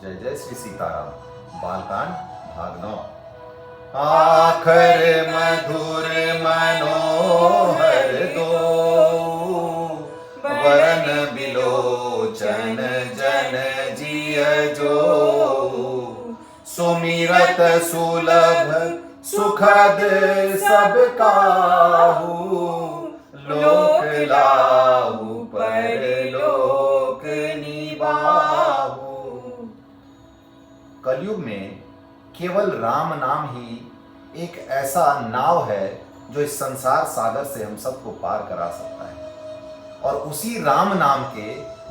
जय जय श्री सीताराम। बालकांड भाग 9। आखर मधुर मनोहर दो, वरन बिलोचन जन जिय जो। सुमिरत सुलभ सुखद सब काहू, लोक लाहू परलोक निबाहू। कलयुग में केवल राम नाम ही एक ऐसा नाव है जो इस संसार सागर से हम सबको पार करा सकता है। और उसी राम नाम के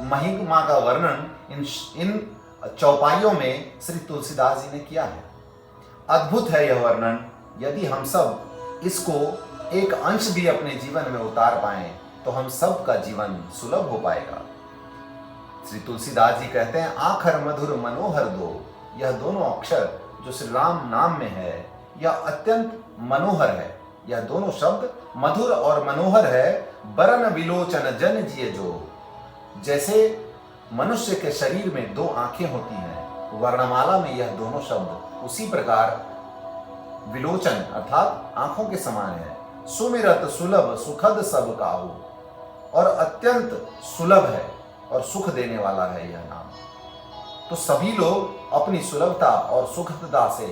महिमा का वर्णन इन चौपाइयों में श्री तुलसीदास जी ने किया है। अद्भुत है यह वर्णन। यदि हम सब इसको एक अंश भी अपने जीवन में उतार पाएं तो हम सब का जीवन सुलभ हो पाएगा। श्री तुलसीदास जी कहते हैं, आखर मधुर मनोहर दो। यह दोनों अक्षर जो श्री राम नाम में है यह अत्यंत मनोहर है। यह दोनों शब्द मधुर और मनोहर है। बरन विलोचन जन जिय जो। जैसे मनुष्य के शरीर में दो आंखें होती हैं, वर्णमाला में यह दोनों शब्द उसी प्रकार विलोचन अर्थात आंखों के समान है। सुमिरत सुलभ सुखद सब काहू। और अत्यंत सुलभ है और सुख देने वाला है यह नाम। तो सभी लोग अपनी सुलभता और सुखदता से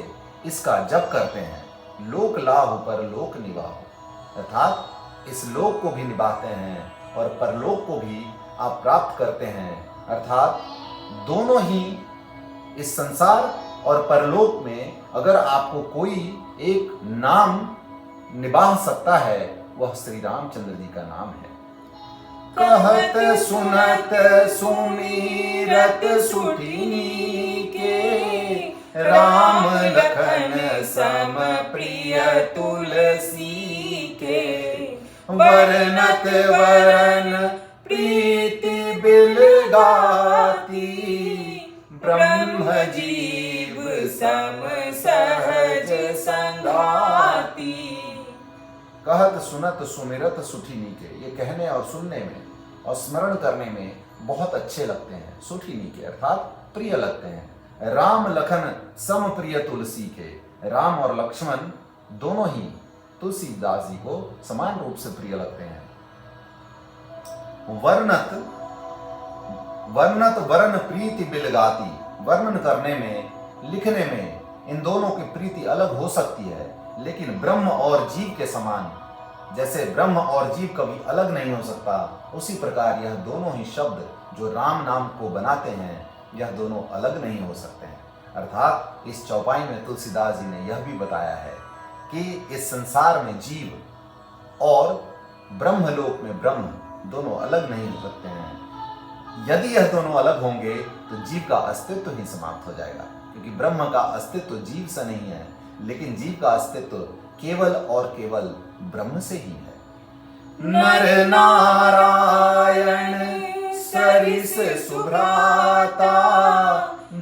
इसका जप करते हैं। लोक लाहू पर लोक निबाहू, अर्थात इस लोक को भी निभाते हैं और परलोक को भी आप प्राप्त करते हैं। अर्थात दोनों ही इस संसार और परलोक में अगर आपको कोई एक नाम निभा सकता है वह श्री रामचंद्र जी का नाम है। कहत सुनत सुमीरत सुठिनी के, राम लखन सम प्रिय तुलसी के। वरनत वरन प्रीति बिलगाती, ब्रह्म जीव सम सहज संगाती। कहत सुनत सुमिरत सुठिनी के, ये कहने और सुनने में और स्मरण करने में बहुत अच्छे लगते हैं। सुठिनी के अर्थात प्रिय लगते हैं। राम लखन सम प्रिय तुलसी के, राम और लक्ष्मण दोनों ही तुलसीदास जी को समान रूप से प्रिय लगते हैं। वर्णत वरन प्रीति बिलगाती, वर्णन करने में लिखने में इन दोनों की प्रीति अलग हो सकती है, लेकिन ब्रह्म और जीव के समान, जैसे ब्रह्म और जीव कभी अलग नहीं हो सकता, उसी प्रकार यह दोनों ही शब्द जो राम नाम को बनाते हैं यह दोनों अलग नहीं हो सकते हैं। अर्थात इस चौपाई में तुलसीदास जी ने यह भी बताया है कि इस संसार में जीव और ब्रह्मलोक में ब्रह्म दोनों अलग नहीं हो सकते हैं। यदि यह दोनों अलग होंगे तो जीव का अस्तित्व ही समाप्त हो जाएगा, क्योंकि ब्रह्म का अस्तित्व जीव से नहीं है, लेकिन जीव का अस्तित्व केवल और केवल ब्रह्म से ही है। नर नारायण सरिस सुभ्राता,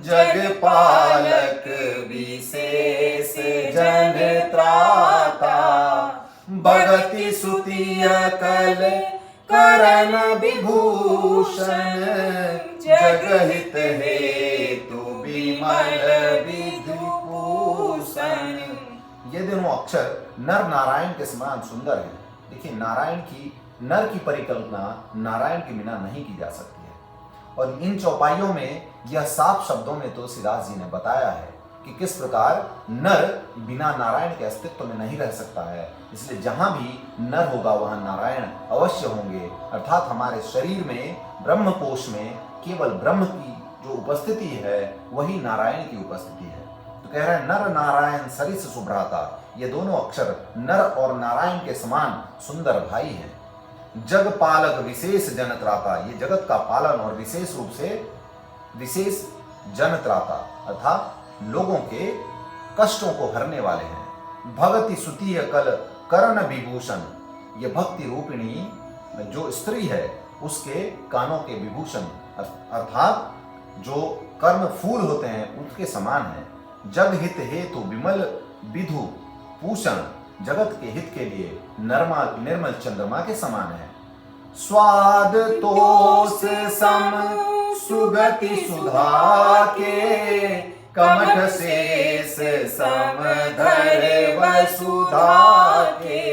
जग पालक विशेष जन त्राता। भगति सुतिय कल करन विभूषण, जगहित हेतु विमल विधुभूषण। ये दोनों अक्षर नर नारायण के समान सुंदर हैं। देखिए, नर की परिकल्पना नारायण के बिना नहीं की जा सकती है। और इन चौपाइयों में यह साफ शब्दों में तुलसीदास जी ने बताया है कि किस प्रकार नर बिना नारायण के अस्तित्व में नहीं रह सकता है। इसलिए जहां भी नर होगा वहां नारायण अवश्य होंगे। अर्थात हमारे शरीर में ब्रह्म कोश में केवल ब्रह्म की जो उपस्थिति है वही नारायण की उपस्थिति है। तो कह रहे हैं नर नारायण सरिस सुभ्राता। ये दोनों अक्षर नर और नारायण के समान सुंदर भाई हैं। जग पालक विशेष जन त्राता, ये जगत का पालन और विशेष रूप से विशेष जन त्राता अर्थात लोगों के कष्टों को हरने वाले हैं। भगति सुतीय कल कर्ण विभूषण, ये भक्ति रूपिणी जो स्त्री है उसके कानों के विभूषण अर्थात जो कर्ण फूल होते हैं उसके समान है। जग हित हेतु विमल विधु भूषण, जगत के हित के लिए निर्मल चंद्रमा के समान है। स्वाद तोष सम सुगति सुधा के, कमठ शेष समधर वसुधा के,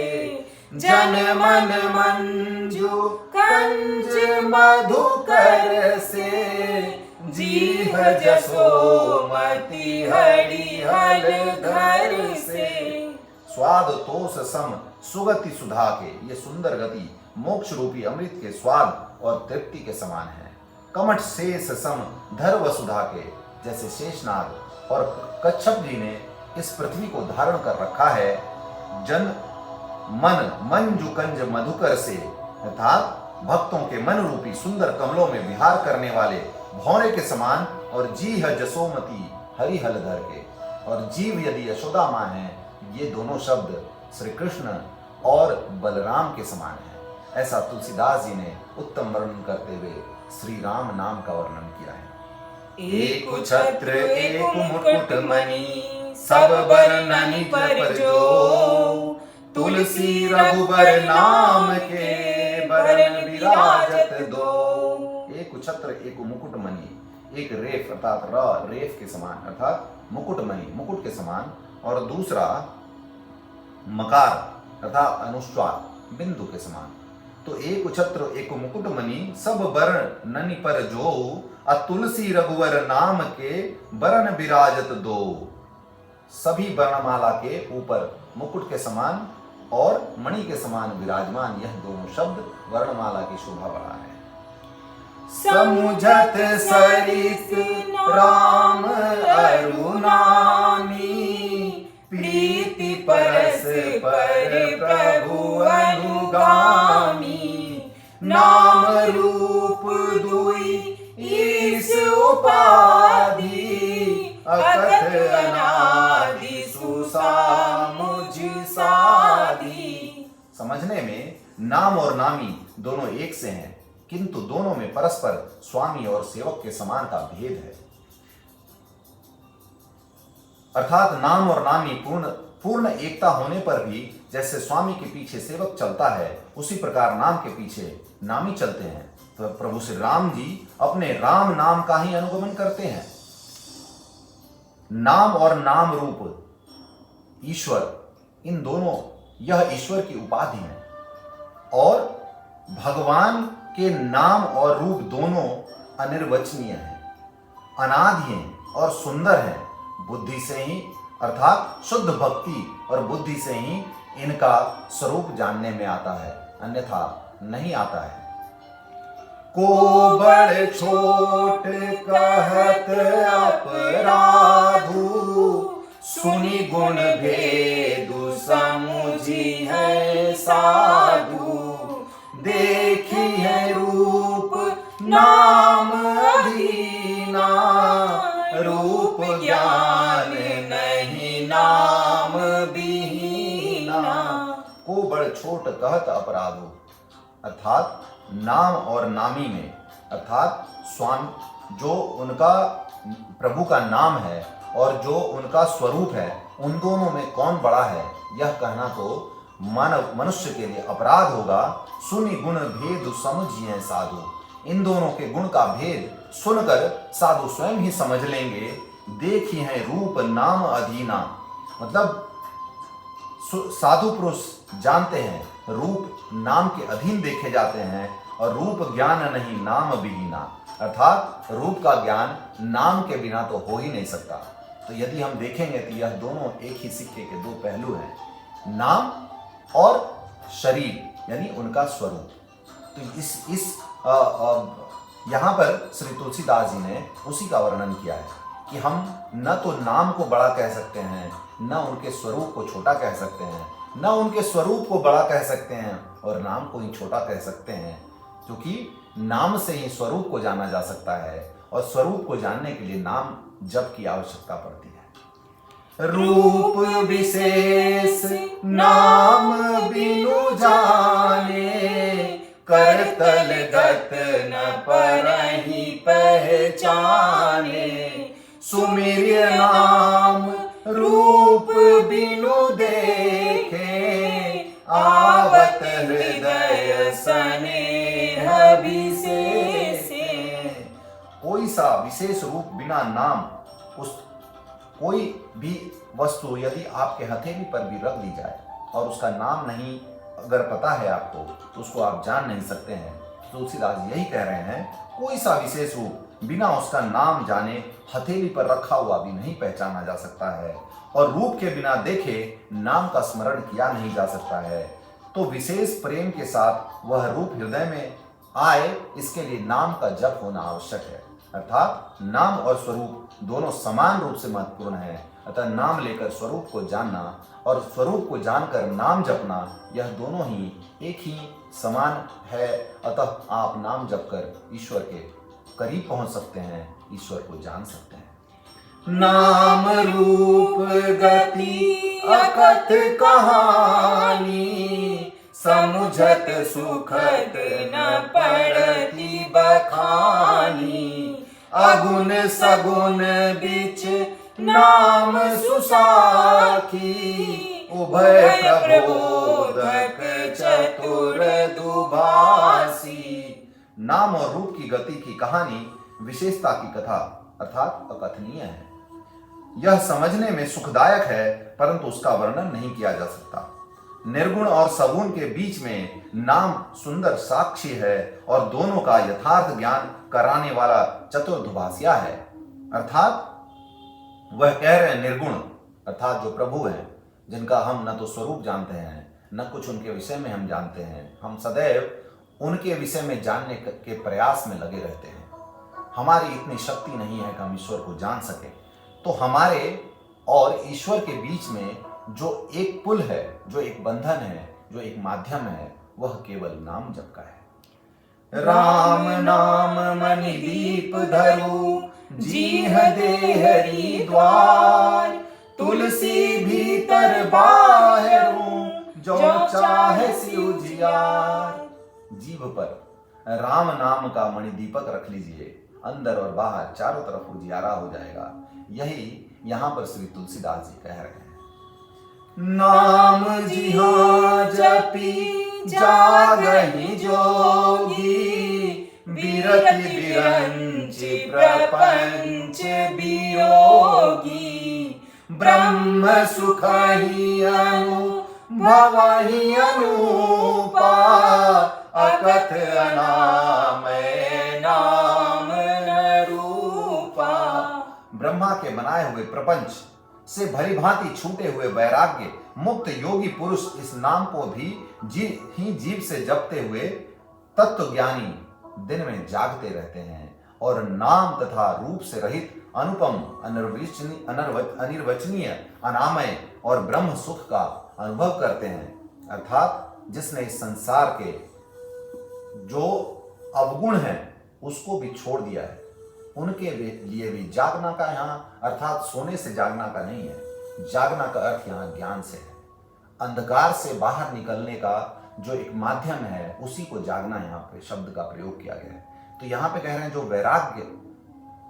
जन मन मंजू कंज मधुकर से, जीह जसोमति हरिहर घर से। स्वाद तोष सम सुगति सुधा के, ये सुंदर गति मोक्ष रूपी अमृत के स्वाद और तृप्ति के समान है। कमठ शेष सम धर वसुधा के, जैसे शेषनाग और कच्छप जी ने इस पृथ्वी को धारण कर रखा है, जन मन मंजू कंज मधुकर से, अर्थात भक्तों के मन रूपी सुंदर कमलों में विहार करने वाले भौरे के समान, और जीह जसोमती हरिहर धर के, और जीव यदि यशोदा मां है, ये दोनों शब्द श्री कृष्ण और बलराम के समान है। ऐसा तुलसीदास जी ने उत्तम वर्णन करते हुए श्री राम नाम का वर्णन किया है। एक छत्र एक मुकुट मणि, सब बरननि पर जो, तुलसी रघुबर नाम के, बरन विराजत दो। एक छत्र एक मुकुट मणि, एक रेफ अर्थात रेफ के समान, अर्थात मुकुट मणि मुकुट के समान, और दूसरा मकार अर्थात अनुस्वार बिंदु के समान। तो एक छत्र एक मुकुट मणि, सब बरन ननि पर जो, तुलसी रघुवर नाम के, बरन विराजत दो। सभी वर्णमाला के ऊपर मुकुट के समान और मणि के समान विराजमान यह दोनों शब्द वर्णमाला की शोभा बढ़ा है। समुझत सरिस राम अरुणामी, प्रीति परस पर प्रभु अनुगामी, नाम रूप दुई ईश उपाधि, अकथ अनादि सुसामुझ साधी। समझने में नाम और नामी दोनों एक से हैं, किंतु दोनों में परस्पर स्वामी और सेवक के समान का भेद है। अर्थात नाम और नामी पूर्ण एकता होने पर भी जैसे स्वामी के पीछे सेवक चलता है, उसी प्रकार नाम के पीछे नामी चलते हैं। तो प्रभु श्री राम जी अपने राम नाम का ही अनुगमन करते हैं। नाम और नाम रूप ईश्वर, इन दोनों यह ईश्वर की उपाधि है, और भगवान के नाम और रूप दोनों अनिर्वचनीय हैं, अनादि हैं और सुंदर हैं। बुद्धि से ही अर्थात शुद्ध भक्ति और बुद्धि से ही इनका स्वरूप जानने में आता है, अन्यथा नहीं आता है। को बड़ छोट कहत अपराधु, सुनि गुण भेदु समुझी है साधु, देखी है रूप नाम अधीना, रूप ज्ञान नहीं नाम बिहीना। को बड़ छोट कहत अपराधो, अर्थात नाम और नामी में, अर्थात स्वामी जो उनका प्रभु का नाम है और जो उनका स्वरूप है, उन दोनों में कौन बड़ा है, यह कहना तो मानव मनुष्य के लिए अपराध होगा। सुनि गुण भेद समझिए साधु, इन दोनों के गुण का भेद सुनकर साधु स्वयं ही समझ लेंगे। देखी है रूप नाम अधीना, मतलब साधु पुरुष जानते हैं रूप नाम के अधीन देखे जाते हैं, और रूप ज्ञान नहीं नाम बिहीना, अर्थात रूप का ज्ञान नाम के बिना तो हो ही नहीं सकता। तो यदि हम देखेंगे तो यह दोनों एक ही सिक्के के दो पहलू हैं, नाम और शरीर यानी उनका स्वरूप। तो इस यहाँ पर श्री तुलसीदास जी ने उसी का वर्णन किया है कि हम न तो नाम को बड़ा कह सकते हैं, न उनके स्वरूप को छोटा कह सकते हैं, न उनके स्वरूप को बड़ा कह सकते हैं और नाम को ही छोटा कह सकते हैं, क्योंकि नाम से ही स्वरूप को जाना जा सकता है और स्वरूप को जानने के लिए नाम जप की आवश्यकता पड़ती है। रूप विशेष नाम बिनु जाने, करतल गत न परहि पहचाने, सुमिर नाम रूप बिनु देखे, आवत हृदय स्नेह विशेषे। कोई सा विशेष रूप बिना नाम उस कोई भी वस्तु यदि आपके हथेली पर भी रख दी जाए और उसका नाम नहीं अगर पता है आपको, तो उसको आप जान नहीं सकते हैं। तुलसीदास यही कह रहे हैं, कोई सा विशेष रूप बिना उसका नाम जाने हथेली पर रखा हुआ भी नहीं पहचाना जा सकता है, और रूप के बिना देखे नाम का स्मरण किया नहीं जा सकता है। तो विशेष प्रेम के साथ वह रूप हृदय में आए, इसके लिए नाम का जप होना आवश्यक है। अर्थात नाम और स्वरूप दोनों समान रूप से महत्वपूर्ण है। अतः नाम लेकर स्वरूप को जानना और स्वरूप को जानकर नाम जपना, यह दोनों ही एक ही समान है। अतः आप नाम जप कर ईश्वर के करीब पहुंच सकते हैं, ईश्वर को जान सकते हैं। नाम रूप गति अकथ कहानी, समुझत सुखद न पड़ती बखानी। अगुण सगुण बिच नाम सुसाखी, उभय प्रबोधक चतुर दुभासी। नाम और रूप की गति की कहानी, विशेषता की कथा अर्थात अकथनीय है। यह समझने में सुखदायक है, परंतु उसका वर्णन नहीं किया जा सकता। निर्गुण और सगुण के बीच में नाम सुंदर साक्षी है और दोनों का यथार्थ ज्ञान कराने वाला चतुर्दुभाषिया है। अर्थात वह कह रहे हैं निर्गुण अर्थात जो प्रभु हैं, जिनका हम न तो स्वरूप जानते हैं न कुछ उनके विषय में हम जानते हैं। हम सदैव उनके विषय में जानने के प्रयास में लगे रहते हैं। हमारी इतनी शक्ति नहीं है कि हम ईश्वर को जान सके। तो हमारे और ईश्वर के बीच में जो एक पुल है, जो एक बंधन है, जो एक माध्यम है, वह केवल नाम जप का है। राम नाम मणि दीप धरु, जीह देहरी द्वार। तुलसी भीतर बाहरु, जो चाहे सिउ जियार। जीभ पर राम नाम का मणि दीपक रख लीजिए, अंदर और बाहर चारों तरफ उजियारा हो जाएगा। यही यहाँ पर श्री तुलसीदास जी कह रहे हैं। नाम जिहाँ जपी जागहि जोगी, बिरति बिरंच प्रपंच वियोगी। ब्रह्म सुखहि अनुभवहि अनूपा, अकथ अनामय नाम न रूपा। ब्रह्मा के बनाए हुए प्रपंच से भली भांति छूटे हुए वैराग्य मुक्त योगी पुरुष इस नाम को भी जीव से जपते हुए तत्व ज्ञानी दिन में जागते रहते हैं और नाम तथा रूप से रहित अनुपम अनिर्वचनीय अनामय और ब्रह्म सुख का अनुभव करते हैं। अर्थात जिसने इस संसार के जो अवगुण है उसको भी छोड़ दिया है, उनके लिए भी जागना का यहाँ अर्थात सोने से जागना का नहीं है। जागना का अर्थ यहाँ ज्ञान से है। अंधकार से बाहर निकलने का जो एक माध्यम है, उसी को जागना यहाँ पे शब्द का प्रयोग किया गया है। तो यहाँ पे कह रहे हैं जो वैराग्य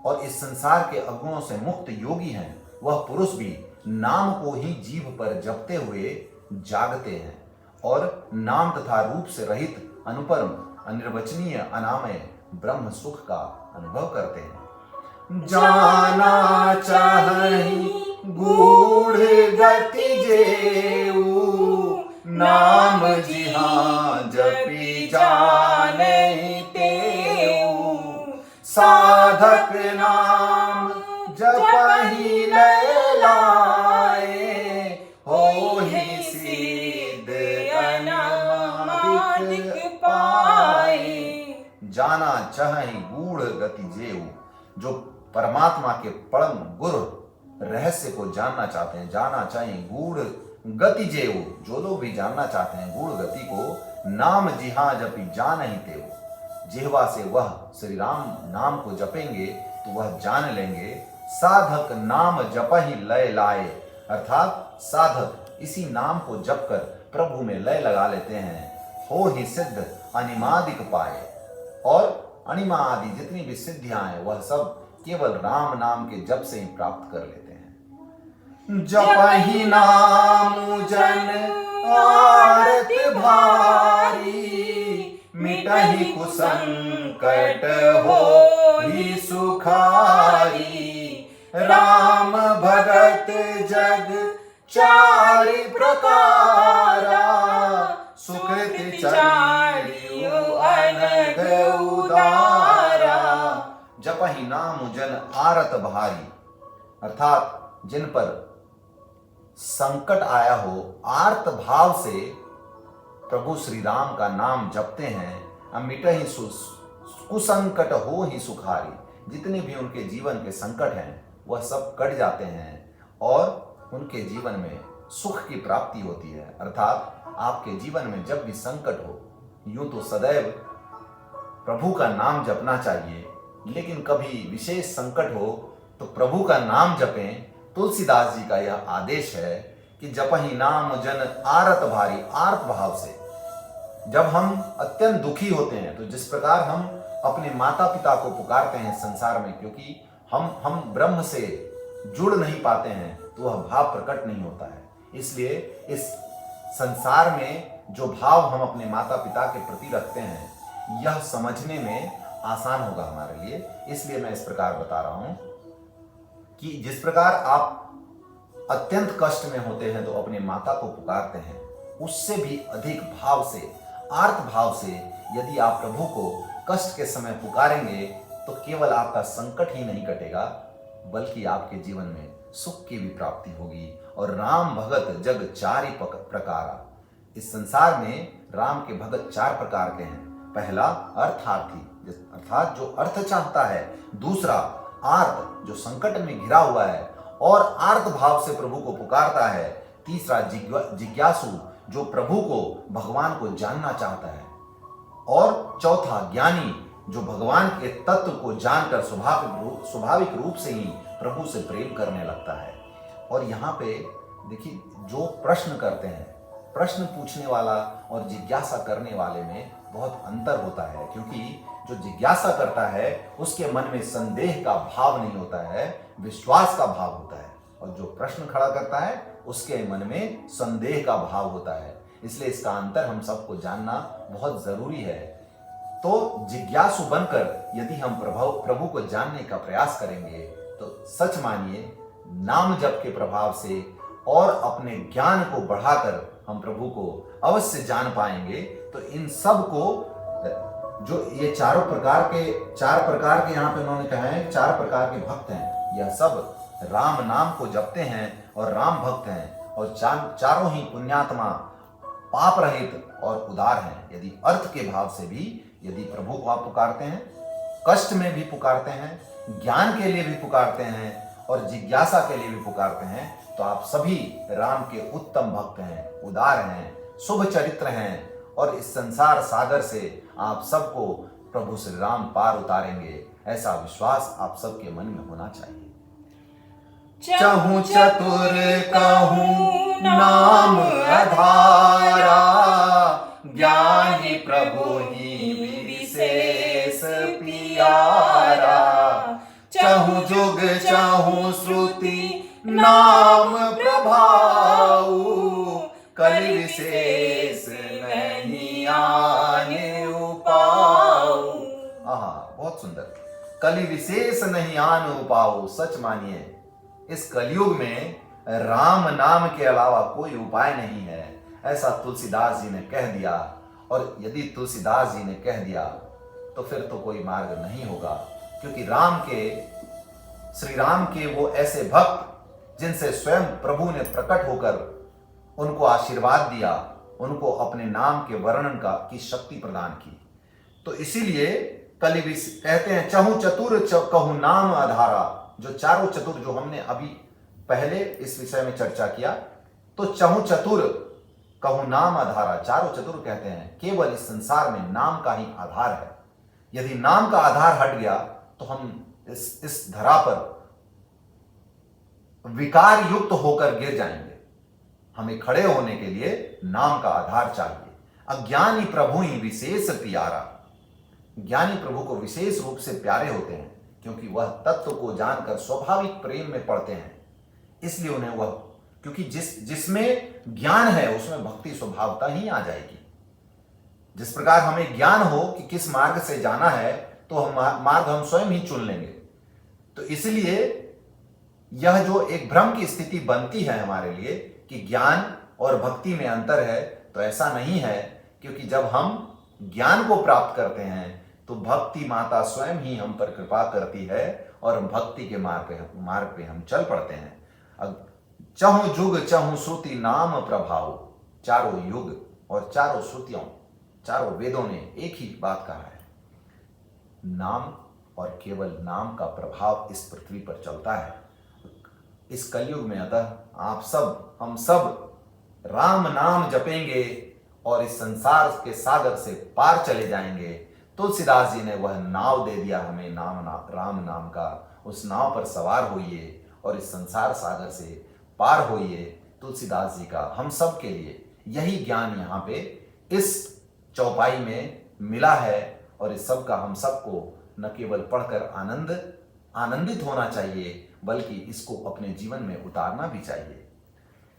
और इस संसार के अवगुणों से मुक्त योगी हैं, वह पुरुष भी नाम को ही जीभ पर जपते हुए जागते हैं और नाम तथा रूप से रहित अनुपम अनिर्वचनीय अनामय ब्रह्म सुख का अनुभव करते हैं। जाना चाहि गूढ़ गति जेऊ, नाम जिहाँ जपी जाने तेऊ। साधक नाम जपहि लय लाए, होहि सिद्ध अनादिक पाए। जाना चाहे गूढ़ गति जेऊ, जो परमात्मा के परम गुरु रहस्य को जानना चाहते हैं, जाना चाहे गूढ़ गति जेऊ, जो लोग भी जानना चाहते हैं गूढ़ गति को, नाम जिहाँ जपी जान ही तेऊ, जिह्वा से वह श्री राम नाम को जपेंगे तो वह जान लेंगे। साधक नाम जपहि लय लाए, अर्थात साधक इसी नाम को जप कर प्रभु में लय लगा लेते हैं। हो ही सिद्ध अनिमादिक पाए, और अणिमा आदि जितनी भी सिद्धियां हैं वह सब केवल राम नाम के जप से ही प्राप्त कर लेते हैं। जपहि नाम जन आरत भारी, मिटहि कुसंकट हो ही सुखारी। राम भगत चारि प्रकारा सुकृति चारियु अनघ उदारा। जपहि नाम जन आरत भारी, अर्थात जिन पर संकट आया हो, आर्त भाव से प्रभु श्री राम का नाम जपते हैं, मिटहि कुसंकट हो ही सुखारी। जितने भी उनके जीवन के संकट हैं वह सब कट जाते हैं और उनके जीवन में सुख की प्राप्ति होती है। अर्थात आपके जीवन में जब भी संकट हो, यूं तो सदैव प्रभु का नाम जपना चाहिए, लेकिन कभी विशेष संकट हो तो प्रभु का नाम जपें। तुलसीदास जी का यह आदेश है कि जपहि नाम जन आरत भारी, आर्त भाव से। जब हम अत्यंत दुखी होते हैं तो जिस प्रकार हम अपने माता पिता को पुकारते हैं संसार में, क्योंकि हम ब्रह्म से जुड़ नहीं पाते हैं तो वह भाव प्रकट नहीं होता है। इसलिए इस संसार में जो भाव हम अपने माता पिता के प्रति रखते हैं, यह समझने में आसान होगा हमारे लिए। इसलिए मैं इस प्रकार बता रहा हूं कि जिस प्रकार आप अत्यंत कष्ट में होते हैं तो अपने माता को पुकारते हैं, उससे भी अधिक भाव से, आर्त भाव से यदि आप प्रभु को कष्ट के समय पुकारेंगे तो केवल आपका संकट ही नहीं कटेगा, बल्कि आपके जीवन में सुख की भी प्राप्ति होगी। और राम भगत जग चारि प्रकारा, इस संसार में राम के भगत 4 प्रकार के हैं। पहला अर्थार्थी, अर्थात जो अर्थ चाहता है। दूसरा आर्त, जो संकट में घिरा हुआ है और आर्त भाव से प्रभु को पुकारता है। तीसरा जिज्ञासु, जो प्रभु को, भगवान को जानना चाहता है। और चौथा ज्ञानी, जो भगवान के तत्व को जानकर स्वाभाविक रूप से ही प्रभु से प्रेम करने लगता है। और यहाँ पे देखिए, जो प्रश्न करते हैं, प्रश्न पूछने वाला और जिज्ञासा करने वाले में बहुत अंतर होता है, क्योंकि जो जिज्ञासा करता है उसके मन में संदेह का भाव नहीं होता है, विश्वास का भाव होता है। और जो प्रश्न खड़ा करता है उसके मन में संदेह का भाव होता है। इसलिए इसका अंतर हम सबको जानना बहुत जरूरी है। तो जिज्ञासु बनकर यदि हम प्रभु को जानने का प्रयास करेंगे तो सच मानिए, नाम जप के प्रभाव से और अपने ज्ञान को बढ़ाकर हम प्रभु को अवश्य जान पाएंगे। तो इन सब को, जो ये 4 प्रकार के यहाँ पे उन्होंने कहा है, 4 प्रकार के भक्त हैं, यह सब राम नाम को जपते हैं और राम भक्त हैं। और चारों ही पुण्यात्मा, पाप रहित और उदार हैं। यदि अर्थ के भाव से भी यदि प्रभु को आप पुकारते हैं, कष्ट में भी पुकारते हैं, ज्ञान के लिए भी पुकारते हैं और जिज्ञासा के लिए भी पुकारते हैं, तो आप सभी राम के उत्तम भक्त हैं, उदार हैं, शुभ चरित्र हैं। और इस संसार सागर से आप सबको प्रभु श्री राम पार उतारेंगे, ऐसा विश्वास आप सबके मन में होना चाहिए। चहु चतुर कहूँ नाम आधारा, ज्ञानी प्रभु ही विशेष प्यारा। चहु जुग चहु श्रुति नाम प्रभाऊ, कलि विशेष नहीं आने उपाऊ। बहुत सुंदर। कलि विशेष नहीं आने उपाऊ। सच मानिए, इस कलयुग में राम नाम के अलावा कोई उपाय नहीं है, ऐसा तुलसीदास जी ने कह दिया। और यदि तुलसीदास जी ने कह दिया तो फिर तो कोई मार्ग नहीं होगा, क्योंकि श्री राम के वो ऐसे भक्त जिनसे स्वयं प्रभु ने प्रकट होकर उनको आशीर्वाद दिया, उनको अपने नाम के वर्णन की शक्ति प्रदान की। तो इसीलिए कलि कहते हैं, चहु चतुर कहूँ नाम आधारा। जो चारों चतुर, जो हमने अभी पहले इस विषय में चर्चा किया, तो चहु चतुर कहूँ नाम आधारा। चारों चतुर कहते हैं केवल इस संसार में नाम का ही आधार है। यदि नाम का आधार हट गया तो हम इस धरा पर विकार युक्त होकर गिर जाएंगे। हमें खड़े होने के लिए नाम का आधार चाहिए। अज्ञानी प्रभु ही विशेष प्यारा। ज्ञानी प्रभु को विशेष रूप से प्यारे होते हैं, क्योंकि वह तत्व को जानकर स्वाभाविक प्रेम में पड़ते हैं। इसलिए उन्हें वह, क्योंकि जिसमें ज्ञान है उसमें भक्ति स्वभावता ही आ जाएगी। जिस प्रकार हमें ज्ञान हो कि किस मार्ग से जाना है तो मार्ग हम स्वयं ही चुन लेंगे। तो इसलिए यह जो एक भ्रम की स्थिति बनती है हमारे लिए, कि ज्ञान और भक्ति में अंतर है, तो ऐसा नहीं है, क्योंकि जब हम ज्ञान को प्राप्त करते हैं तो भक्ति माता स्वयं ही हम पर कृपा करती है और भक्ति के मार्ग पे हम चल पड़ते हैं। अब चहु जुग चहु श्रुति नाम प्रभाव, चारों युग और चारों श्रुतियों, चारों वेदों ने एक ही बात कहा है, नाम और केवल नाम का प्रभाव इस पृथ्वी पर चलता है। इस कलयुग में अतः आप सब, हम सब राम नाम जपेंगे और इस संसार के सागर से पार चले जाएंगे। तुलसीदास जी ने वह नाव दे दिया हमें, राम नाम का। उस नाव पर सवार होइए और इस संसार सागर से पार होइए। तुलसीदास जी का हम सब के लिए यही ज्ञान यहाँ पे इस चौपाई में मिला है और इस सब का हम सबको न केवल पढ़कर आनंदित होना चाहिए, बल्कि इसको अपने जीवन में उतारना भी चाहिए।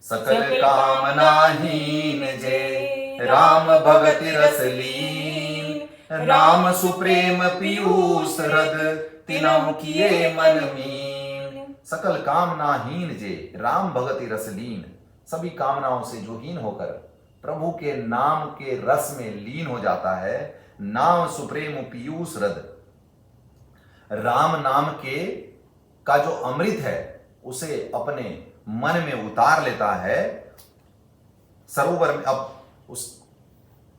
सकल कामनाहीन जे राम भगति रस लीन, राम सुप्रेम पीयूष हृद तिनहु किए मन मीन। सकल कामनाहीन जे राम भगति रस लीन, सभी कामनाओं से जो हीन होकर प्रभु के नाम के रस में लीन हो जाता है। नाम सुप्रेम पीयूष हृद, राम नाम के का जो अमृत है उसे अपने मन में उतार लेता है। सरोवर में अब उस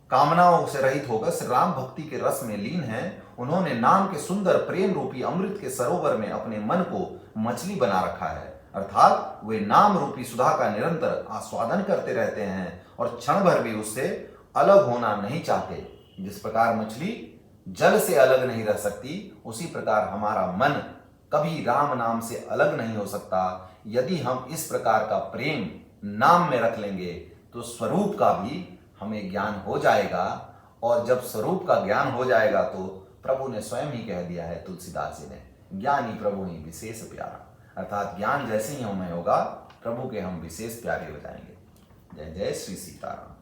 कामनाओं से रहित होकर श्री राम भक्ति के रस में लीन है। उन्होंने नाम के सुंदर प्रेम रूपी अमृत के सरोवर में अपने मन को मछली बना रखा है, अर्थात वे नाम रूपी सुधा का निरंतर आस्वादन करते रहते हैं और क्षण भर भी उससे अलग होना नहीं चाहते। जिस प्रकार मछली जल से अलग नहीं रह सकती, उसी प्रकार हमारा मन कभी राम नाम से अलग नहीं हो सकता। यदि हम इस प्रकार का प्रेम नाम में रख लेंगे तो स्वरूप का भी हमें ज्ञान हो जाएगा, और जब स्वरूप का ज्ञान हो जाएगा तो प्रभु ने स्वयं ही कह दिया है, तुलसीदास जी ने, ज्ञानी प्रभु ही विशेष प्यारा, अर्थात ज्ञान जैसे ही हमें होगा प्रभु के हम विशेष प्यारे हो जाएंगे। जय जय श्री सीताराम।